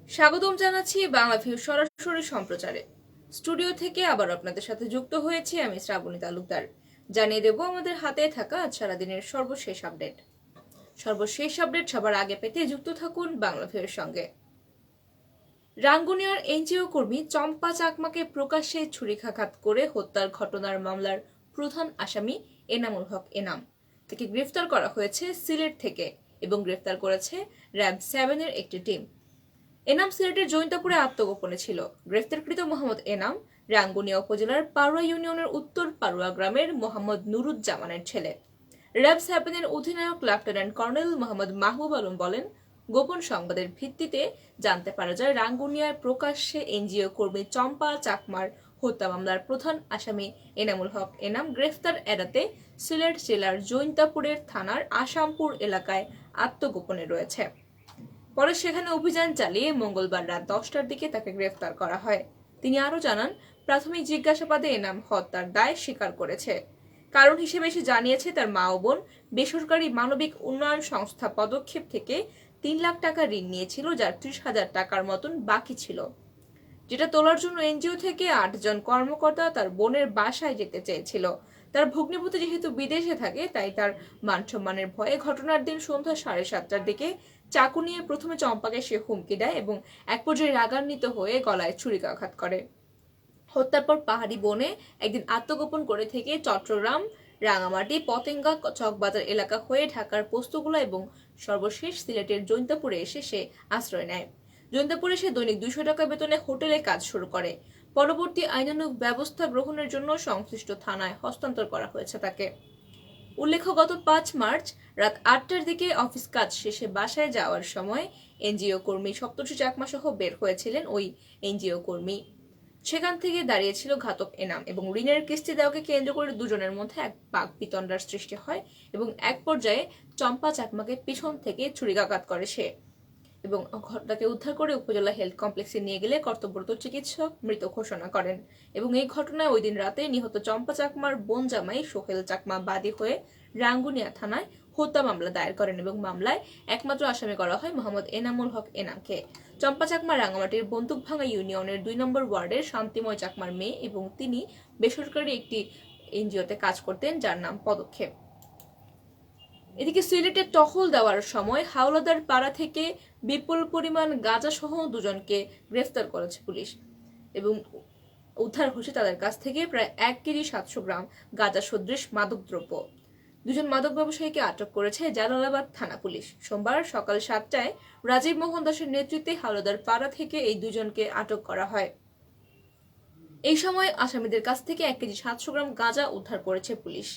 স্বাগতম জানাচ্ছি বাংলাভিউ সরাসরি সম্প্রচারে। স্টুডিও থেকে আবার আপনাদের সাথে যুক্ত হয়েছি আমি শ্রাবণী তালুকদার। জানিয়ে দেব আমাদের হাতে থাকা আজ সারাদিনের সর্বশেষ আপডেট। সবার আগে পেতে যুক্ত থাকুন বাংলাভিউয়ের সঙ্গে। রাঙ্গুনিয়ার এনজিও কর্মী চম্পা চাকমাকে প্রকাশ্যে ছুরিকাঘাত করে হত্যার ঘটনার মামলার প্রধান আসামি এনামুল হক এনাম তাকে গ্রেফতার করা হয়েছে সিলেট থেকে এবং গ্রেফতার করেছে র্যাব 7 এর একটি টিম। এনাম সিলেটের জৈন্তাপুরে আত্মগোপনে ছিল। গ্রেফতারকৃত মোহাম্মদ এনাম রাঙ্গুনিয়া উপজেলার পারুয়া ইউনিয়নের উত্তর পারুয়া গ্রামের মোহাম্মদ নুরুজ্জামানের ছেলে। র্যাব 7 এর অধিনায়ক লেফটেন্যান্ট কর্নেল মোহাম্মদ মাহবুব আলম বলেন, গোপন সংবাদের ভিত্তিতে জানতে পারা যায় রাঙ্গুনিয়ার প্রকাশ্যে এনজিও কর্মী চম্পা চাকমার হত্যা মামলার প্রধান আসামি এনামুল হক এনাম গ্রেফতার এড়াতে সিলেট জেলার জৈন্তাপুরের থানার আসামপুর এলাকায় আত্মগোপনে রয়েছে। পরে সেখানে অভিযান চালিয়ে মঙ্গলবার রাত 10টার দিকে তাকে গ্রেফতার করা হয়। তিনি আরও জানান, প্রাথমিক জিজ্ঞাসাবাদে এনাম হত্যার দায় স্বীকার করেছে। কারণ হিসেবে সে জানিয়েছে তার মা ও বোন বেসরকারি মানবিক উন্নয়ন সংস্থা পদক্ষেপ থেকে 3 লাখ টাকা ঋণ নিয়েছিল, যার 30,000 টাকার মতন বাকি ছিল, যেটা তোলার জন্য এনজিও থেকে 8 জন কর্মকর্তা তার বোনের বাসায় যেতে চেয়েছিল। তার ভগ্নিপতি যেহেতু বিদেশে থাকে, তাই তার মান সম্মানের ভয়ে ঘটনার দিন সন্ধ্যা 7:30টার দিকে চাকু নিয়ে প্রথমে চম্পাকে সে হুমকি দেয় এবং এক পর্যায়ে রাগান্বিত হয়ে গলায় ছুরিকাঘাত করে। হত্যার পর পাহাড়ি বনে একদিন আত্মগোপন করে থেকে চট্টগ্রাম, রাঙামাটি, পতেঙ্গা, চকবাজার এলাকা হয়ে ঢাকার পোস্তগোলা এবং সর্বশেষ সিলেটের জৈন্তাপুরে এসে সে আশ্রয় নেয়। জৈন্তাপুরে সে দৈনিক 200 টাকা বেতনে হোটেলে কাজ শুরু করে। পরবর্তী আইনানুগ ব্যবস্থা গ্রহণের জন্য সংশ্লিষ্ট থানায় হস্তান্তর করা হয়েছে তাকে। উল্লেখ্য, গত 5 মার্চ রাত 8টার দিকে অফিস কাজ শেষে বাসায় যাওয়ার সময় এনজিও কর্মী সপ্তর্ষি চাকমা সহ বের হয়েছিলেন ওই এনজিও কর্মী। সেখান থেকে দাঁড়িয়েছিল ঘাতক এনাম এবং ঋণের কিস্তি দেওয়াকে কেন্দ্র করে দুজনের মধ্যে এক বাকবিতণ্ডার সৃষ্টি হয় এবং এক পর্যায়ে চম্পা চাকমাকে পিছন থেকে ছুরিকাঘাত করে সে এবং তাকে উদ্ধার করে উপজেলা হেলথ কমপ্লেক্সে নিয়ে গেলে কর্তব্যরত চিকিৎসক মৃত ঘোষণা করেন এবং এই ঘটনায় ওই দিন রাতে নিহত চম্পা চাকমার বোন জামাই সোহেল চাকমা বাদী হয়ে রাঙ্গুনিয়া থানায় হত্যা মামলা দায়ের করেন এবং মামলায় একমাত্র আসামি করা হয় মোহাম্মদ এনামুল হক এনামকে। চম্পা চাকমা রাঙ্গামাটির বন্দুকভাঙ্গা ইউনিয়নের 2 নম্বর ওয়ার্ডের শান্তিময় চাকমার মেয়ে এবং তিনি বেসরকারি একটি এনজিওতে কাজ করতেন যার নাম পদক্ষেপ। এদিকে সিলেটে টহল দেওয়ার সময় হাওলাদার পাড়া থেকে বিপুল পরিমাণ গাঁজা সহ 2 জনকে গ্রেফতার করেছে পুলিশ এবং উদ্ধার হয়েছে তাদের কাছ থেকে প্রায় 1 কেজি 700 গ্রাম গাঁজা সদৃশ মাদকদ্রব্য। 2 জন মাদক ব্যবসায়ীকে আটক করেছে জালালাবাদ থানা পুলিশ। সোমবার সকাল 7টায় রাজীব মোহন দাসের নেতৃত্বে হাওলাদার পাড়া থেকে এই 2 জনকে আটক করা হয়। এই সময় আসামিদের কাছ থেকে 1 কেজি 700 গ্রাম গাঁজা উদ্ধার করেছে পুলিশ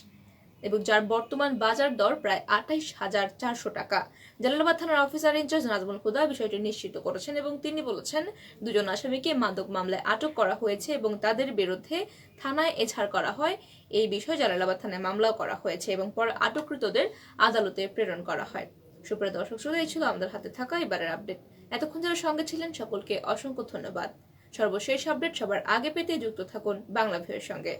এবং যার বর্তমান বাজার দর প্রায় 28,400 টাকা। জালালাবাদ থানার অফিসার ইনচার্জ নাজমুল হুদা বিষয়টি নিশ্চিত করেছেন এবং তিনি বলেছেন, 2 জন আসামিকে মাদক মামলায় আটক করা হয়েছে এবং তাদের বিরুদ্ধে থানায় এজাহার করা হয়। এই বিষয়ে জালালাবাদ থানায় মামলাও করা হয়েছে এবং পরে আটককৃতদের আদালতে প্রেরণ করা হয়। সুপ্রিয় দর্শক শ্রোতা, এই ছিল আমাদের হাতে থাকা এবারের আপডেট। এতক্ষণ যারা সঙ্গে ছিলেন সকলকে অসংখ্য ধন্যবাদ। সর্বশেষ আপডেট সবার আগে পেতে যুক্ত থাকুন বাংলাভিউয়ের সঙ্গে।